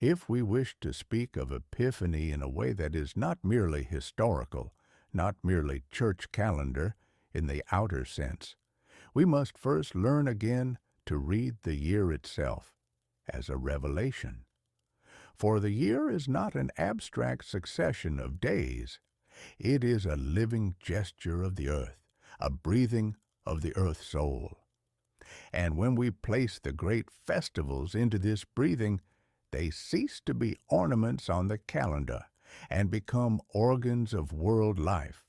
If we wish to speak of Epiphany in a way that is not merely historical, not merely church calendar in the outer sense, we must first learn again to read the year itself as a revelation. For the year is not an abstract succession of days. It is a living gesture of the earth, a breathing of the earth soul. And when we place the great festivals into this breathing, they cease to be ornaments on the calendar and become organs of world life,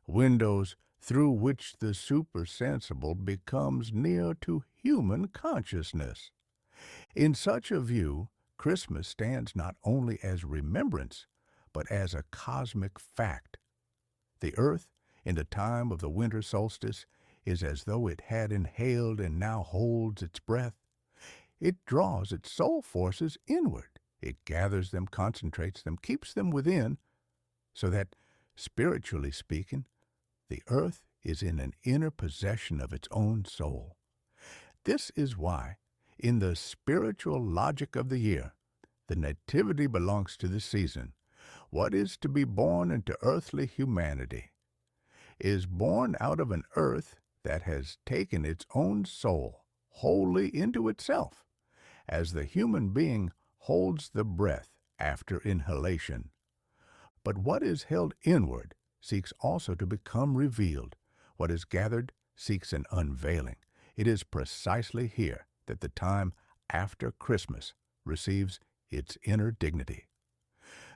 windows through which the supersensible becomes near to human consciousness. In such a view, Christmas stands not only as remembrance, but as a cosmic fact. The earth, in the time of the winter solstice, is as though it had inhaled and now holds its breath. It draws its soul forces inward. It gathers them, concentrates them, keeps them within, so that, spiritually speaking, the earth is in an inner possession of its own soul. This is why, in the spiritual logic of the year, the nativity belongs to the season. What is to be born into earthly humanity is born out of an earth that has taken its own soul wholly into itself, as the human being holds the breath after inhalation. But what is held inward seeks also to become revealed. What is gathered seeks an unveiling. It is precisely here that the time after Christmas receives its inner dignity.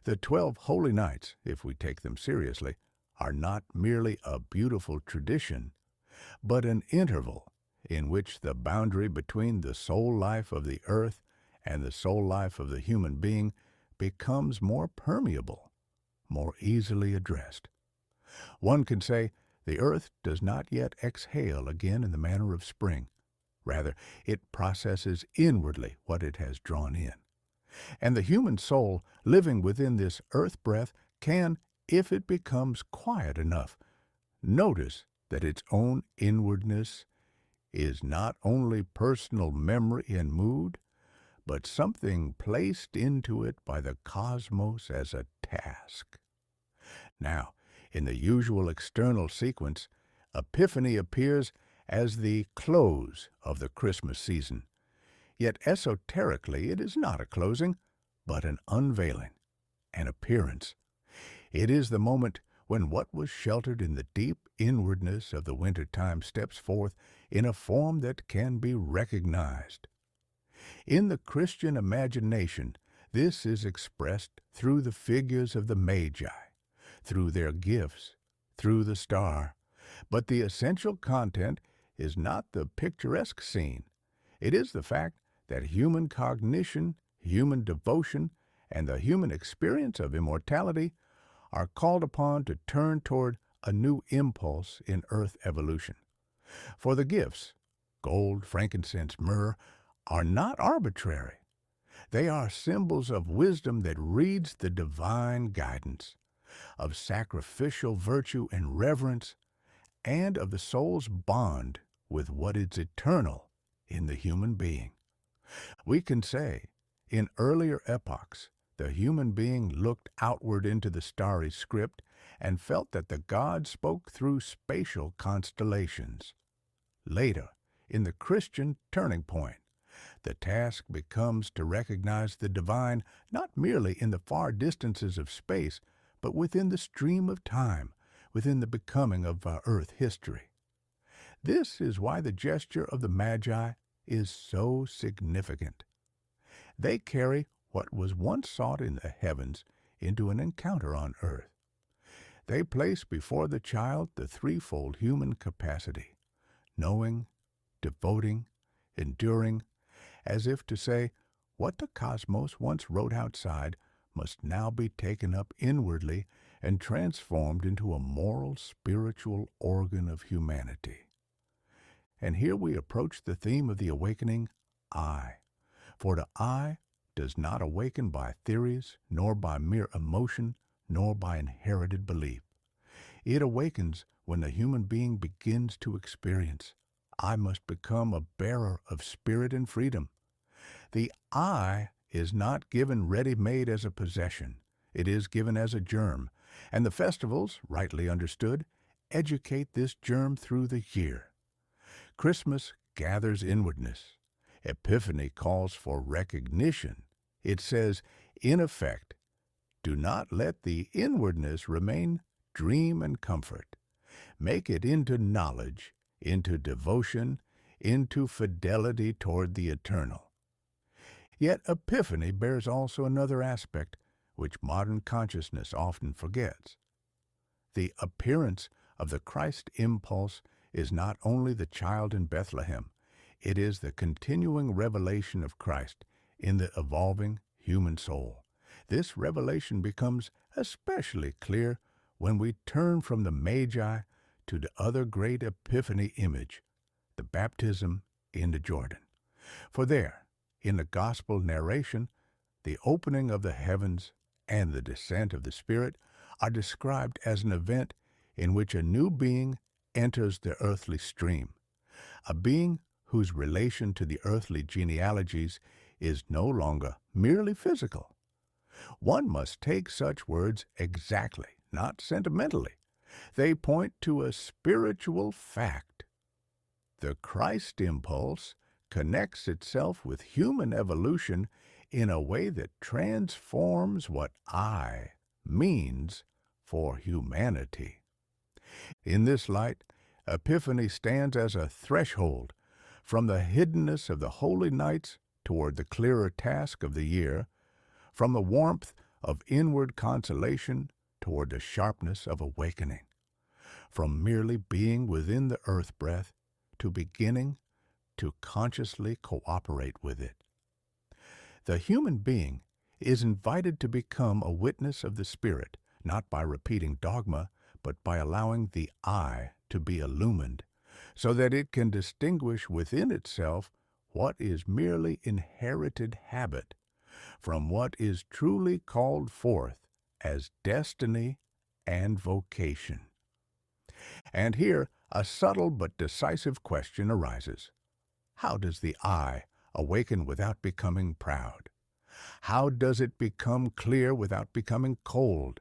The 12 holy nights, if we take them seriously, are not merely a beautiful tradition, but an interval in which the boundary between the soul life of the earth and the soul life of the human being becomes more permeable, more easily addressed. One can say the earth does not yet exhale again in the manner of spring. Rather, it processes inwardly what it has drawn in. And the human soul, living within this earth breath, can, if it becomes quiet enough, notice that its own inwardness is not only personal memory and mood, but something placed into it by the cosmos as a task. Now, in the usual external sequence, Epiphany appears as the close of the Christmas season. Yet esoterically it is not a closing, but an unveiling, an appearance. It is the moment when what was sheltered in the deep inwardness of the winter time steps forth in a form that can be recognized. In the Christian imagination, this is expressed through the figures of the magi, through their gifts, through the star. But the essential content is not the picturesque scene. It is the fact that human cognition, human devotion, and the human experience of immortality are called upon to turn toward a new impulse in earth evolution. For the gifts, gold, frankincense, myrrh, are not arbitrary. They are symbols of wisdom that reads the divine guidance, of sacrificial virtue and reverence, and of the soul's bond with what is eternal in the human being. We can say, in earlier epochs, the human being looked outward into the starry script and felt that the gods spoke through spatial constellations. Later, in the Christian turning point, the task becomes to recognize the divine not merely in the far distances of space, but within the stream of time, within the becoming of our earth history. This is why the gesture of the Magi is so significant. They carry what was once sought in the heavens into an encounter on earth. They place before the child the threefold human capacity, knowing, devoting, enduring, as if to say, what the cosmos once wrote outside must now be taken up inwardly and transformed into a moral, spiritual organ of humanity. And here we approach the theme of the awakening, I. For the I does not awaken by theories, nor by mere emotion, nor by inherited belief. It awakens when the human being begins to experience. I must become a bearer of spirit and freedom. The I is not given ready-made as a possession. It is given as a germ, and the festivals, rightly understood, educate this germ through the year. Christmas gathers inwardness. Epiphany calls for recognition. It says, in effect, do not let the inwardness remain dream and comfort. Make it into knowledge, into devotion, into fidelity toward the eternal. Yet Epiphany bears also another aspect which modern consciousness often forgets. The appearance of the Christ impulse is not only the child in Bethlehem, it is the continuing revelation of Christ in the evolving human soul. This revelation becomes especially clear when we turn from the magi to the other great Epiphany image, the baptism in the Jordan. For there, in the gospel narration, the opening of the heavens and the descent of the Spirit are described as an event in which a new being enters the earthly stream, a being whose relation to the earthly genealogies is no longer merely physical. One must take such words exactly, not sentimentally. They point to a spiritual fact. The Christ impulse connects itself with human evolution in a way that transforms what I means for humanity. In this light, Epiphany stands as a threshold from the hiddenness of the holy nights toward the clearer task of the year, from the warmth of inward consolation toward the sharpness of awakening, from merely being within the earth breath to beginning to consciously cooperate with it. The human being is invited to become a witness of the Spirit, not by repeating dogma, but by allowing the eye to be illumined, so that it can distinguish within itself what is merely inherited habit from what is truly called forth as destiny and vocation. And here a subtle but decisive question arises. How does the I awaken without becoming proud? How does it become clear without becoming cold?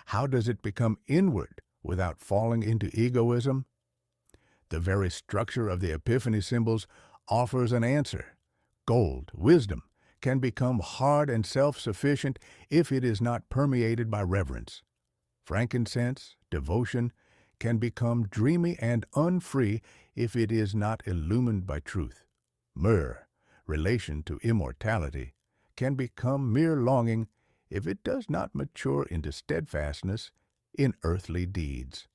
How does it become inward without falling into egoism? The very structure of the Epiphany symbols offers an answer. Gold, wisdom, can become hard and self-sufficient if it is not permeated by reverence. Frankincense, devotion, can become dreamy and unfree if it is not illumined by truth. Myrrh, relation to immortality, can become mere longing if it does not mature into steadfastness in earthly deeds.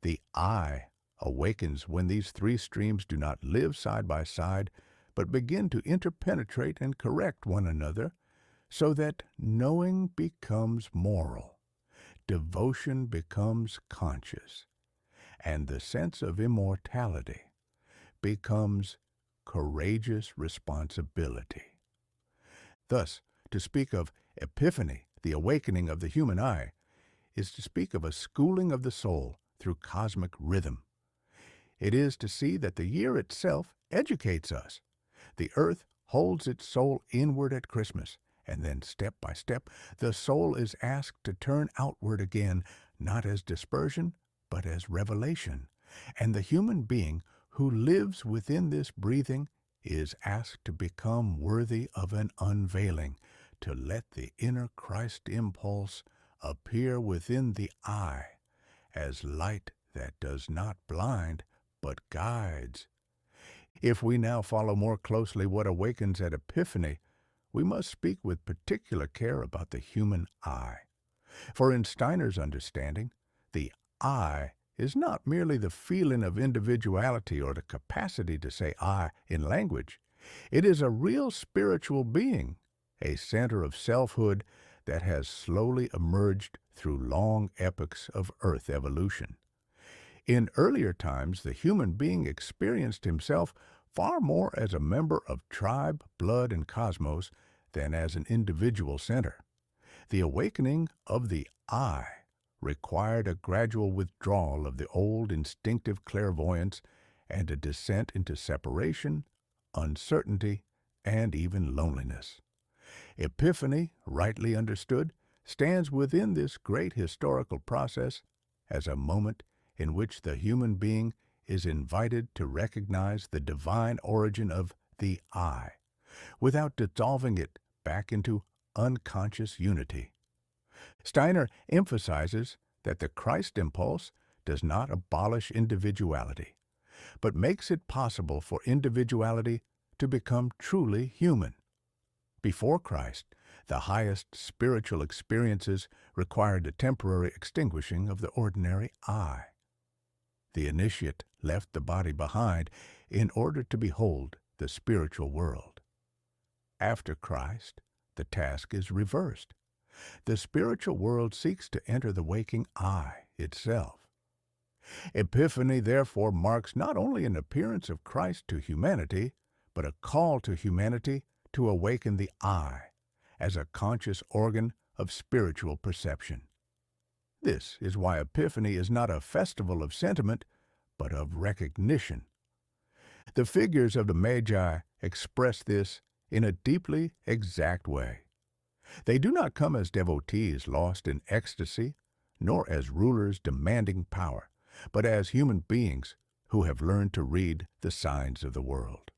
The I awakens when these three streams do not live side by side, but begin to interpenetrate and correct one another, so that knowing becomes moral, devotion becomes conscious, and the sense of immortality becomes courageous responsibility. Thus, to speak of Epiphany, the awakening of the human eye, is to speak of a schooling of the soul through cosmic rhythm. It is to see that the year itself educates us. The earth holds its soul inward at Christmas, and then step by step, the soul is asked to turn outward again, not as dispersion, but as revelation. And the human being who lives within this breathing is asked to become worthy of an unveiling, to let the inner Christ impulse appear within the eye as light that does not blind, but guides. If we now follow more closely what awakens at Epiphany, we must speak with particular care about the human eye. For in Steiner's understanding, the I is not merely the feeling of individuality or the capacity to say I in language. It is a real spiritual being, a center of selfhood that has slowly emerged through long epochs of earth evolution. In earlier times, the human being experienced himself far more as a member of tribe, blood, and cosmos than as an individual center. The awakening of the I required a gradual withdrawal of the old instinctive clairvoyance and a descent into separation, uncertainty, and even loneliness. Epiphany, rightly understood, stands within this great historical process as a moment in which the human being is invited to recognize the divine origin of the I, without dissolving it back into unconscious unity. Steiner emphasizes that the Christ impulse does not abolish individuality, but makes it possible for individuality to become truly human. Before Christ, the highest spiritual experiences required a temporary extinguishing of the ordinary I. The initiate left the body behind in order to behold the spiritual world. After Christ, the task is reversed. The spiritual world seeks to enter the waking I itself. Epiphany therefore marks not only an appearance of Christ to humanity, but a call to humanity to awaken the I as a conscious organ of spiritual perception. This is why Epiphany is not a festival of sentiment, but of recognition. The figures of the magi express this in a deeply exact way. They do not come as devotees lost in ecstasy, nor as rulers demanding power, but as human beings who have learned to read the signs of the world.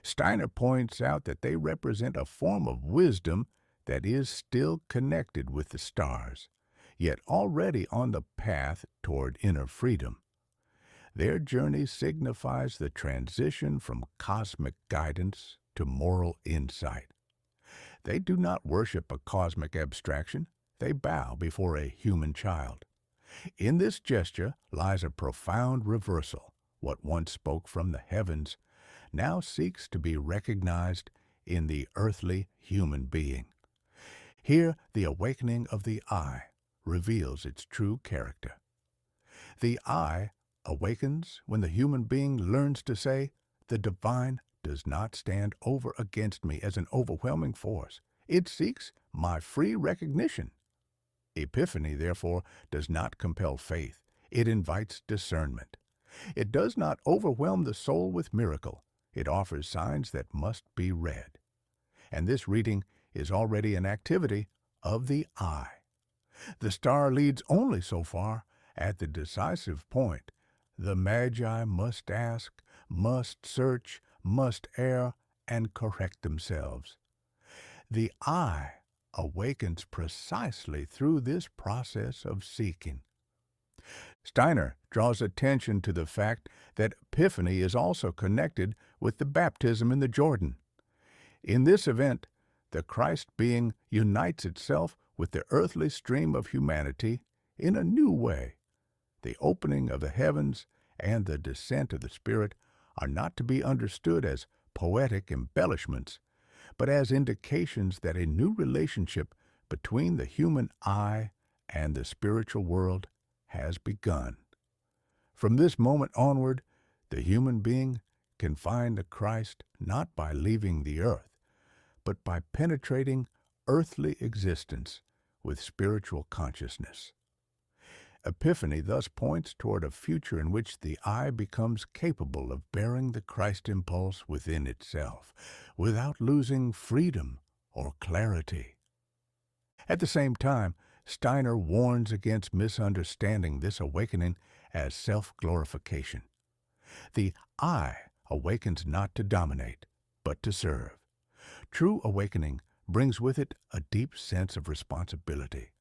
Steiner points out that they represent a form of wisdom that is still connected with the stars, yet already on the path toward inner freedom. Their journey signifies the transition from cosmic guidance to moral insight. They do not worship a cosmic abstraction, they bow before a human child. In this gesture lies a profound reversal. What once spoke from the heavens now seeks to be recognized in the earthly human being. Here, the awakening of the I reveals its true character. The I awakens when the human being learns to say, "The divine does not stand over against me as an overwhelming force. It seeks my free recognition." Epiphany, therefore, does not compel faith. It invites discernment. It does not overwhelm the soul with miracle. It offers signs that must be read. And this reading is already an activity of the I. The star leads only so far. At the decisive point, the magi must ask, must search, must err, and correct themselves. The I awakens precisely through this process of seeking. Steiner draws attention to the fact that Epiphany is also connected with the baptism in the Jordan. In this event, the Christ being unites itself with the earthly stream of humanity in a new way. The opening of the heavens and the descent of the Spirit are not to be understood as poetic embellishments, but as indications that a new relationship between the human I and the spiritual world has begun. From this moment onward, the human being can find the Christ not by leaving the earth, but by penetrating earthly existence with spiritual consciousness. Epiphany thus points toward a future in which the I becomes capable of bearing the Christ impulse within itself, without losing freedom or clarity. At the same time, Steiner warns against misunderstanding this awakening as self-glorification. The I awakens not to dominate, but to serve. True awakening brings with it a deep sense of responsibility.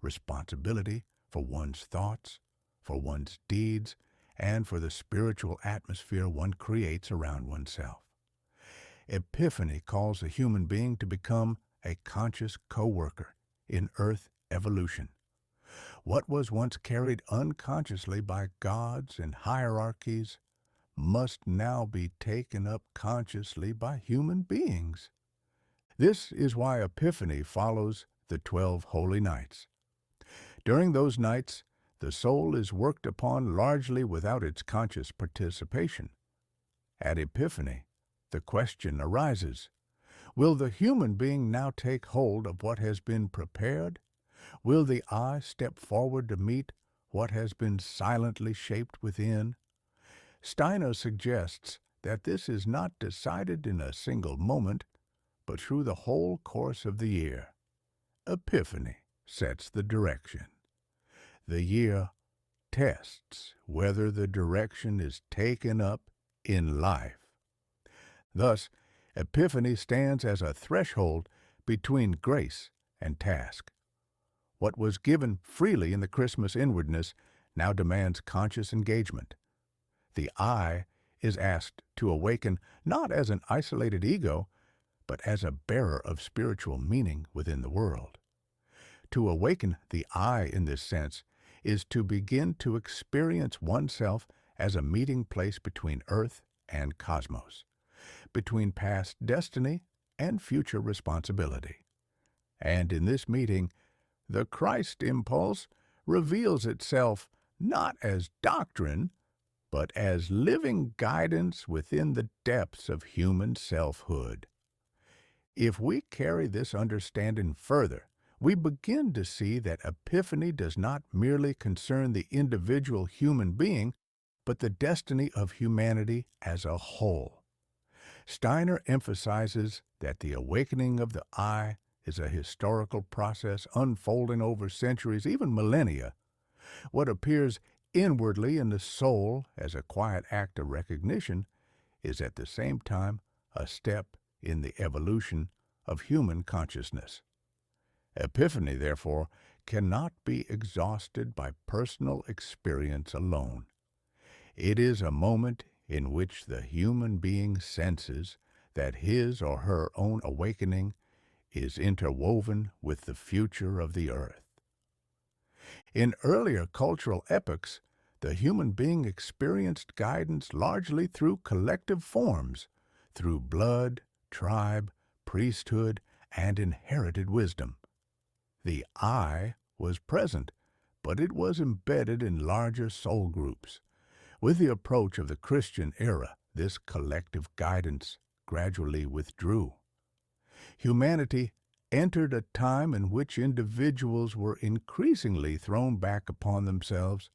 Responsibility for one's thoughts, for one's deeds, and for the spiritual atmosphere one creates around oneself. Epiphany calls a human being to become a conscious co-worker in earth evolution. What was once carried unconsciously by gods and hierarchies must now be taken up consciously by human beings. This is why Epiphany follows the 12 holy nights. During those nights, the soul is worked upon largely without its conscious participation. At Epiphany, the question arises, will the human being now take hold of what has been prepared? Will the I step forward to meet what has been silently shaped within? Steiner suggests that this is not decided in a single moment, but through the whole course of the year. Epiphany sets the direction. The year tests whether the direction is taken up in life. Thus, Epiphany stands as a threshold between grace and task. What was given freely in the Christmas inwardness now demands conscious engagement. The I is asked to awaken not as an isolated ego, but as a bearer of spiritual meaning within the world. To awaken the I in this sense is to begin to experience oneself as a meeting place between earth and cosmos, between past destiny and future responsibility. And in this meeting, the Christ impulse reveals itself not as doctrine, but as living guidance within the depths of human selfhood. If we carry this understanding further, we begin to see that Epiphany does not merely concern the individual human being, but the destiny of humanity as a whole. Steiner emphasizes that the awakening of the I is a historical process unfolding over centuries, even millennia. What appears inwardly in the soul as a quiet act of recognition is at the same time a step in the evolution of human consciousness. Epiphany, therefore, cannot be exhausted by personal experience alone. It is a moment in which the human being senses that his or her own awakening is interwoven with the future of the earth. In earlier cultural epochs, the human being experienced guidance largely through collective forms, through blood, tribe, priesthood, and inherited wisdom. The I was present, but it was embedded in larger soul groups. With the approach of the Christian era, this collective guidance gradually withdrew. Humanity entered a time in which individuals were increasingly thrown back upon themselves,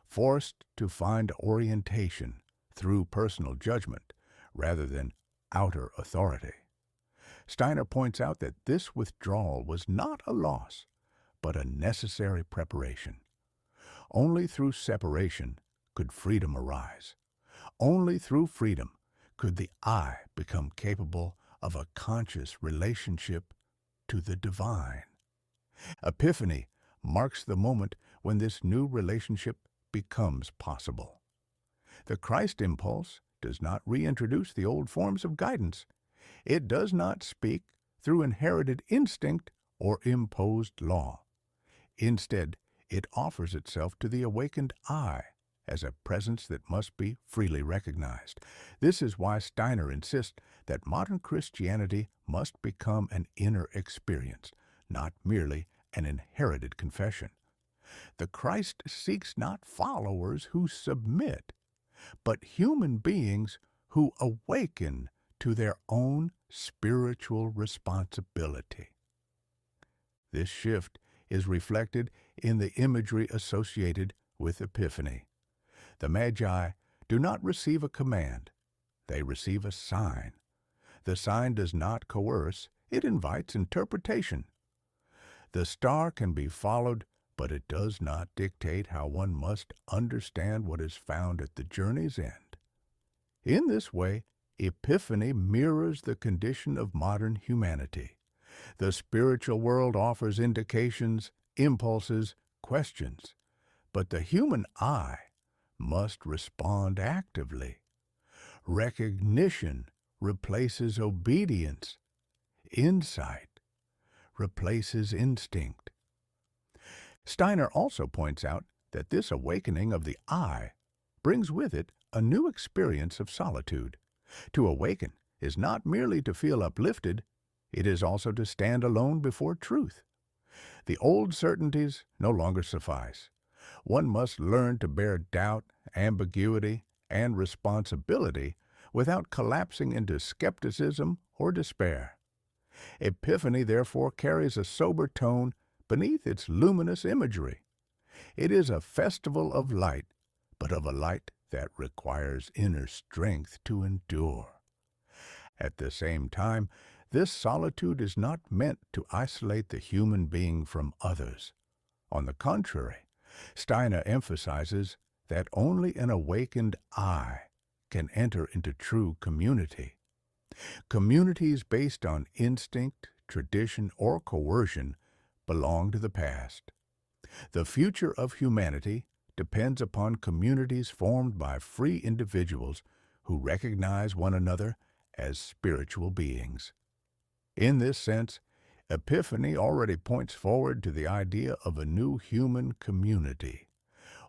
forced to find orientation through personal judgment rather than outer authority. Steiner points out that this withdrawal was not a loss, but a necessary preparation. Only through separation could freedom arise. Only through freedom could the I become capable of a conscious relationship to the divine. Epiphany marks the moment when this new relationship becomes possible. The Christ impulse does not reintroduce the old forms of guidance. It does not speak through inherited instinct or imposed law. Instead, it offers itself to the awakened I as a presence that must be freely recognized. This is why Steiner insists that modern Christianity must become an inner experience, not merely an inherited confession. The Christ seeks not followers who submit, but human beings who awaken to their own spiritual responsibility. This shift is reflected in the imagery associated with Epiphany. The magi do not receive a command, they receive a sign. The sign does not coerce, it invites interpretation. The star can be followed, but it does not dictate how one must understand what is found at the journey's end. In this way, Epiphany mirrors the condition of modern humanity. The spiritual world offers indications, impulses, questions, but the human I must respond actively. Recognition replaces obedience. Insight replaces instinct. Steiner also points out that this awakening of the I brings with it a new experience of solitude. To awaken is not merely to feel uplifted, it is also to stand alone before truth. The old certainties no longer suffice. One must learn to bear doubt, ambiguity, and responsibility without collapsing into skepticism or despair. Epiphany, therefore, carries a sober tone beneath its luminous imagery. It is a festival of light, but of a light that requires inner strength to endure. At the same time, This solitude is not meant to isolate the human being from others. On the contrary, Steiner emphasizes that only an awakened I can enter into true community. Communities based on instinct, tradition, or coercion belong to the past. The future of humanity depends upon communities formed by free individuals who recognize one another as spiritual beings. In this sense, Epiphany already points forward to the idea of a new human community,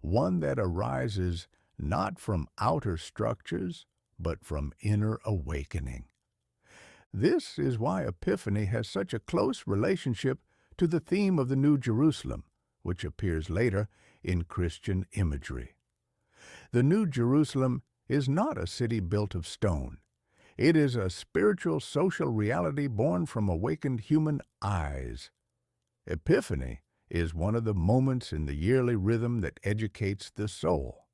one that arises not from outer structures, but from inner awakening. This is why Epiphany has such a close relationship to the theme of the New Jerusalem, which appears later in Christian imagery. The New Jerusalem is not a city built of stone. It is a spiritual social reality born from awakened human eyes. Epiphany is one of the moments in the yearly rhythm that educates the soul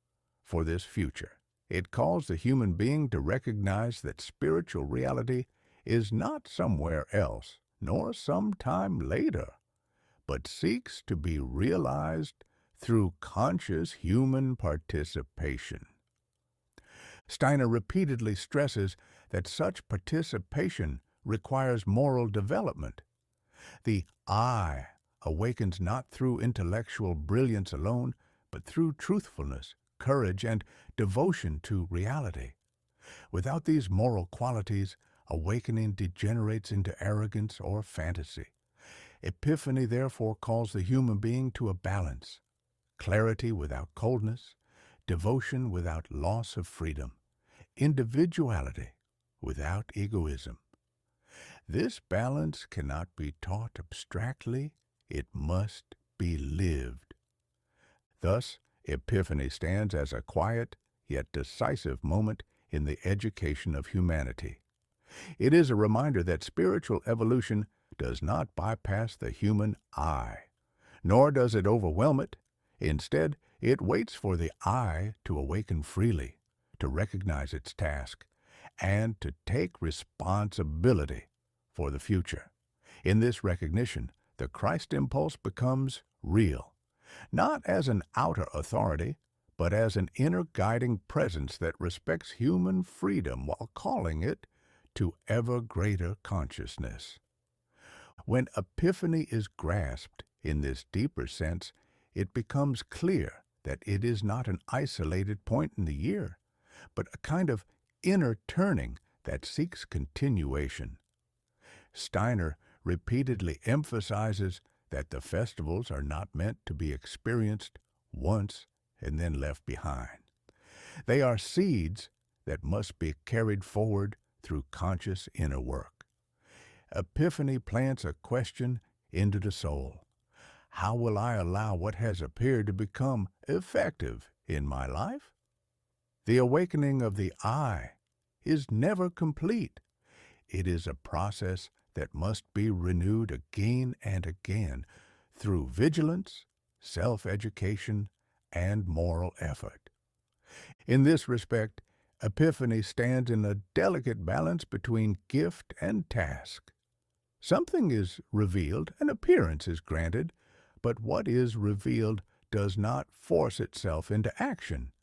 for this future. It calls the human being to recognize that spiritual reality is not somewhere else, nor sometime later, but seeks to be realized through conscious human participation. Steiner repeatedly stresses that such participation requires moral development. The I awakens not through intellectual brilliance alone, but through truthfulness, courage, and devotion to reality. Without these moral qualities, awakening degenerates into arrogance or fantasy. Epiphany therefore calls the human being to a balance, clarity without coldness, devotion without loss of freedom, individuality without egoism. This balance cannot be taught abstractly, it must be lived. Thus, Epiphany stands as a quiet yet decisive moment in the education of humanity. It is a reminder that spiritual evolution does not bypass the human I, nor does it overwhelm it. Instead, it waits for the I to awaken freely, to recognize its task, and to take responsibility for the future. In this recognition, the Christ impulse becomes real, not as an outer authority, but as an inner guiding presence that respects human freedom while calling it to ever greater consciousness. When Epiphany is grasped in this deeper sense, it becomes clear that it is not an isolated point in the year, but a kind of inner turning that seeks continuation. Steiner repeatedly emphasizes that the festivals are not meant to be experienced once and then left behind. They are seeds that must be carried forward through conscious inner work. Epiphany plants a question into the soul. How will I allow what has appeared to become effective in my life? The awakening of the I is never complete. It is a process that must be renewed again and again through vigilance, self-education, and moral effort. In this respect, Epiphany stands in a delicate balance between gift and task. Something is revealed, an appearance is granted, but what is revealed does not force itself into action.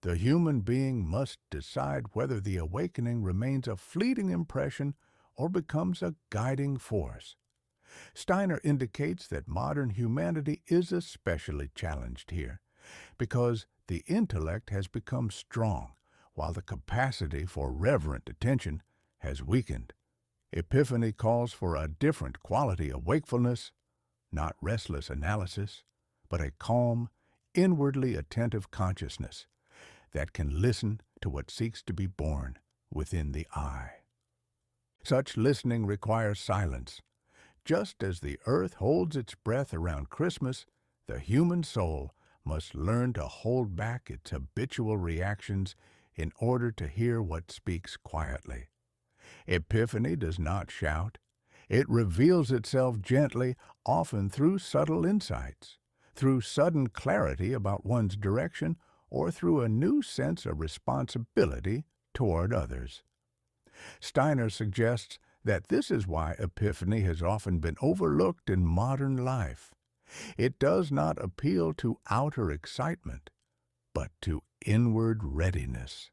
The human being must decide whether the awakening remains a fleeting impression or becomes a guiding force. Steiner indicates that modern humanity is especially challenged here, because the intellect has become strong, while the capacity for reverent attention has weakened. Epiphany calls for a different quality of wakefulness, not restless analysis, but a calm, inwardly attentive consciousness that can listen to what seeks to be born within the I. Such listening requires silence. Just as the earth holds its breath around Christmas, the human soul must learn to hold back its habitual reactions in order to hear what speaks quietly. Epiphany does not shout. It reveals itself gently, often through subtle insights, through sudden clarity about one's direction, or through a new sense of responsibility toward others. Steiner suggests that this is why Epiphany has often been overlooked in modern life. It does not appeal to outer excitement, but to inward readiness.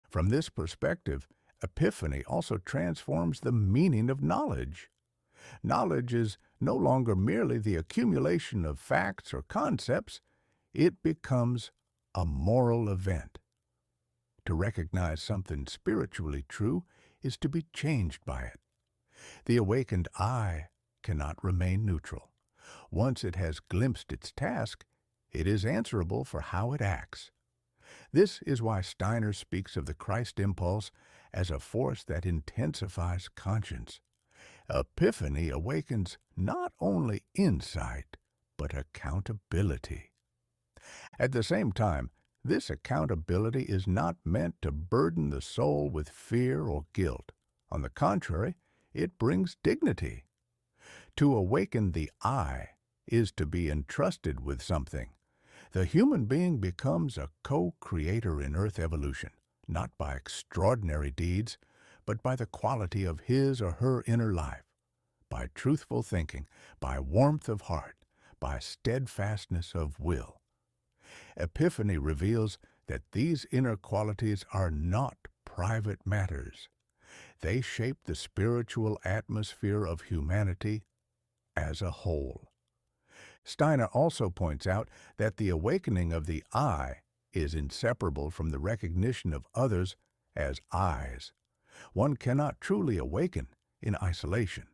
From this perspective, Epiphany also transforms the meaning of knowledge. Knowledge is no longer merely the accumulation of facts or concepts, it becomes a moral event. To recognize something spiritually true is to be changed by it. The awakened I cannot remain neutral. Once it has glimpsed its task, it is answerable for how it acts. This is why Steiner speaks of the Christ impulse as a force that intensifies conscience. Epiphany awakens not only insight, but accountability. At the same time, this accountability is not meant to burden the soul with fear or guilt. On the contrary, it brings dignity. To awaken the I is to be entrusted with something. The human being becomes a co-creator in Earth evolution, not by extraordinary deeds, but by the quality of his or her inner life, by truthful thinking, by warmth of heart, by steadfastness of will. Epiphany reveals that these inner qualities are not private matters. They shape the spiritual atmosphere of humanity as a whole. Steiner also points out that the awakening of the I is inseparable from the recognition of others as I's. One cannot truly awaken in isolation.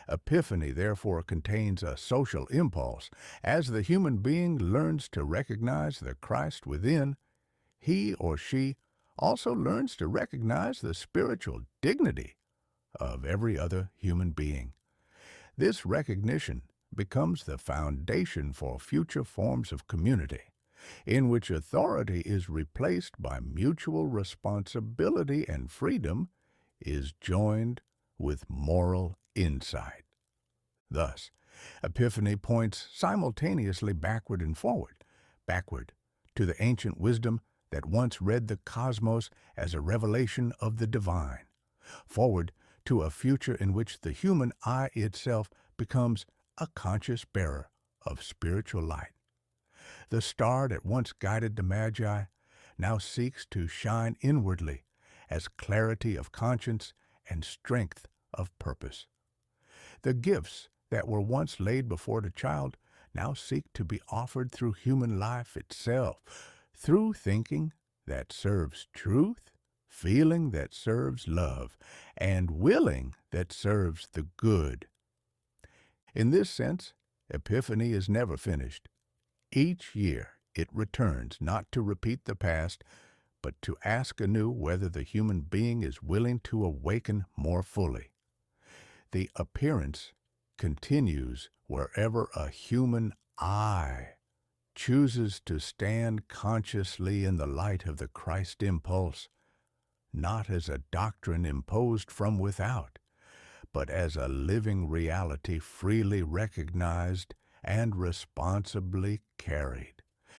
Epiphany therefore contains a social impulse. As the human being learns to recognize the Christ within, he or she also learns to recognize the spiritual dignity of every other human being. This recognition becomes the foundation for future forms of community, in which authority is replaced by mutual responsibility and freedom is joined with moral insight. Thus, Epiphany points simultaneously backward and forward, backward to the ancient wisdom that once read the cosmos as a revelation of the divine, forward to a future in which the human I itself becomes a conscious bearer of spiritual light. The star that once guided the magi now seeks to shine inwardly as clarity of conscience and strength of purpose. The gifts that were once laid before the child now seek to be offered through human life itself, through thinking that serves truth, feeling that serves love, and willing that serves the good. In this sense, Epiphany is never finished. Each year it returns not to repeat the past, but to ask anew whether the human being is willing to awaken more fully. The appearance continues wherever a human I chooses to stand consciously in the light of the Christ impulse, not as a doctrine imposed from without, but as a living reality freely recognized and responsibly carried.